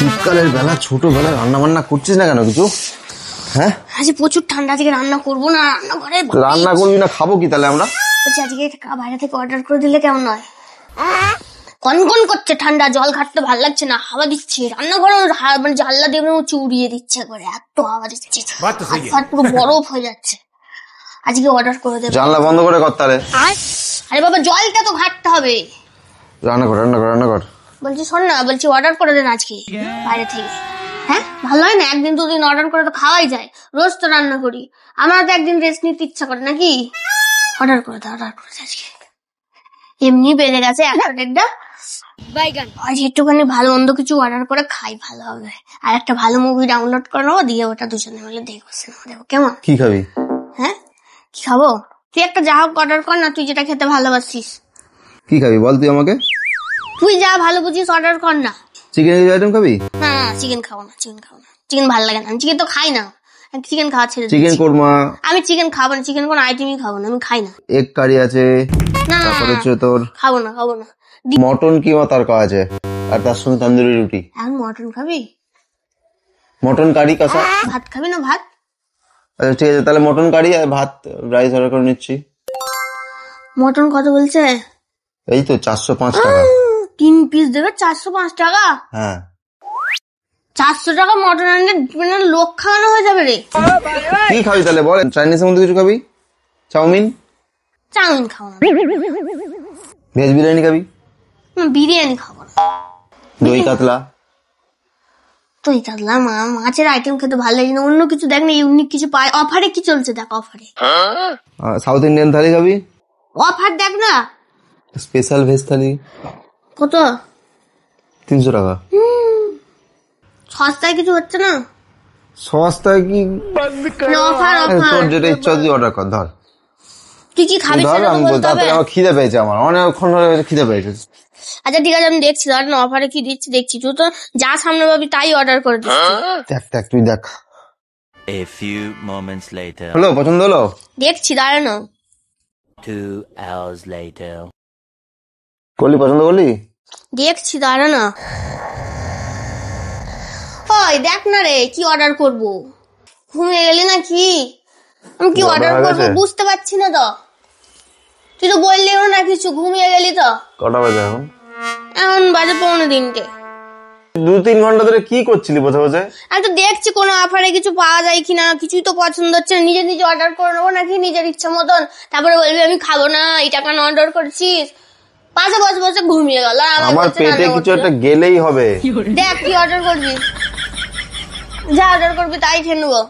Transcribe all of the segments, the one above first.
শীতকালের বেলা ছোটবেলা রান্না বান্না করছিস না কেন কিছু? হ্যাঁ আজ প্রচুর ঠান্ডা, আজকে রান্না করবো না, রান্নাঘরে রান্না করবি না, খাবো কি তাহলে আমরা? বলছি আজকে বাইরে থেকে অর্ডার করে দিলে কেমন হয়? কনকন করছে ঠান্ডা, জল ঘাটতে ভালো লাগছে না, হাওয়া দিচ্ছে রান্নাঘরে, মানে জানলা দিয়ে উড়িয়ে দিচ্ছে করে, এত হাওয়া দিচ্ছে পুরো বরফ হয়ে যাচ্ছে। আজকে অর্ডার করে দেবো। জানলা বন্ধ করে কর তাহলে। আরে বাবা জলটা তো ঘাটতে হবে। রান্না কর রান্না কর রান্না কর। বলছি শোন না, বলছি অর্ডার করে দেন আজকে বাইরে থেকে। হ্যাঁ ভালো হয় না? একদিন দুদিন অর্ডার করে তো খাওয়াই যায়, রোজ তো রান্না করি, আমার তো একদিন রেস্ট নিতে ইচ্ছা করে নাকি? অর্ডার করে দে, অর্ডার করে দে আজকে। এমনি বেড়ে গেছে একটা বাইগান, আজ একটুখানি ভালো মন্দ কিছু অর্ডার করে খাই, ভালো হবে। আর একটা ভালো মুভি ডাউনলোড করে নেবো, দিয়ে ওটা দুজনে মিলে দেখবো, সিনেমা দেখবো, কেমন? কি খাবি? হ্যাঁ কি খাবো? তুই একটা যা হোক অর্ডার কর না, তুই যেটা খেতে ভালোবাসিস। কি খাবি বল তুই আমাকে? তুই যা ভালো বুঝিস অর্ডার কর না। চিকেন আইটেম খাবি? না না চিকেন খাবো না, চিকেন খাবো না, চিকেন ভালো লাগে না, আমি চিকেন তো খাই না, চিকেন খাওয়া ছেড়ে দিচ্ছি। চিকেন কোরমা? আমি চিকেন খাবো না, চিকেন কোন আইটেমই খাবো না, আমি খাই না। এগ কারি আছে, না তারপর হচ্ছে তোর খাবো না, খাবো না। মটন কিমা তরকা আছে, আর তার সঙ্গে তন্দুরি রুটি। এখন মটন খাবি? মটন কারি কষা। ভাত খাবি না? ভাত? আচ্ছা ঠিক আছে, তাহলে মটন কারি আর ভাত রাইস অর্ডার করে নিচ্ছি। মটন কত বলছে? এই তো 405 টাকা। 3 পিস দেবে 405 টাকা? হ্যাঁ 400 টাকা মটন আনলে মানে লোক খাওয়ানো হয়ে যাবে রে। কি খাবি তাহলে বল? চাইনিজের মধ্যে কিছু খাবি? চাউমিন? চাউমিন খাবো না। ভেজ বিরিয়ানি খাবি? বিরিয়ানি খাবো না। দই কাতলা? তুই কাতলা মাছের আইটেম খেতে ভালো লাগে না, অন্য কিছু দেখ না, ইউনিক কিছু পাই। অফারে কি চলছে দেখ, অফারে। সাউথ ইন্ডিয়ান থালি খাবি? অফার দেখ না। স্পেশাল ভেজ থালি কত? 300 টাকা। সস্তায় কিছু হচ্ছে না? সস্তায় কি? Offer offer. তোর যেটা ইচ্ছা তুই অর্ডার কর, ধর। তুই কি খাবি সেটা তো বলতে হবে। আমার খিদে পেয়েছে, আমার অনেকক্ষণ ধরে খিদে পেয়েছে। আচ্ছা ঠিক আছে, আমি দেখছি, ধর না অফারে কি দিচ্ছি দেখছি, তুই তো যা সামনে পাবি তাই অর্ডার করে দিচ্ছি। দেখ দেখ তুই দেখ। A few moments later. হলো পছন্দ হলো? দেখছি দাঁড়া না। 2 hours later. করলি পছন্দ করলি? দেখছি দাঁড়া না। ওই দেখ না রে, কি অর্ডার করব? ঘুমিয়ে গেলি নাকি? আমি কি অর্ডার করবো বুঝতে পারছি না তো। তুই তো বললিও না কিছু, ঘুমিয়ে গেলি তো। কটা বাজে এখন? এখন বাজে 3:45। 2-3 ঘন্টা ধরে কি করছিলি বসে বসে? আমি তো দেখছি কোনো অফারে কিছু পাওয়া যায় কিনা, কিছুই তো পছন্দ হচ্ছে না। নিজে নিজে অর্ডার করে নেবো নাকি নিজের ইচ্ছা মতন, তারপরে বলবি আমি খাবো না, এই টাকা না অর্ডার করেছিস। পাশে বসে বসে ঘুমিয়ে গেল। আমার পেটে কিছু একটা গেলেই হবে। দেখ কি অর্ডার করবি, যা অর্ডার করবি তাই খেয়ে নেবো।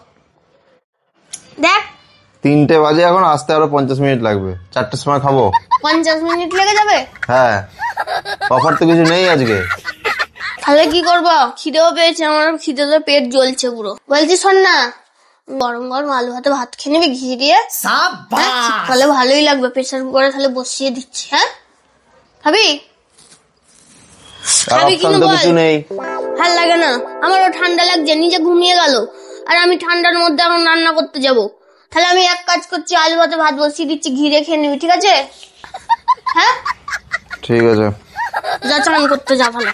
দেখ 3টে বাজে এখন, আসতে আরো 50 মিনিট লাগবে। 4টের সময় খাবো। 50 মিনিট লেগে যাবে? হ্যাঁ অফার তো কিছু নেই আজকে। তাহলে কি করবো? খিদেও পেয়েছে আমার, খিদে তো পেট জ্বলছে পুরো। বলছি শোন না, গরম গরম আলু ভাতে ভাত খেয়ে নিবি ঘি দিয়ে? তাহলে ভালোই লাগবে, প্রেসার কুকারে তাহলে বসিয়ে দিচ্ছি। হ্যাঁ খাবি? খাবি কিনা বল। কিছু নেই, ভাল লাগে না, আমারও ঠান্ডা লাগছে, নিজে ঘুমিয়ে গেল, আর আমি ঠান্ডার মধ্যে এখন রান্না করতে যাব। তাহলে আমি এক কাজ করছি, আলু ভাতে ভাত বসিয়ে দিচ্ছি, ঘি দিয়ে খেয়ে নিবি, ঠিক আছে? হ্যাঁ ঠিক আছে, যা চান করতে যা, ভালো।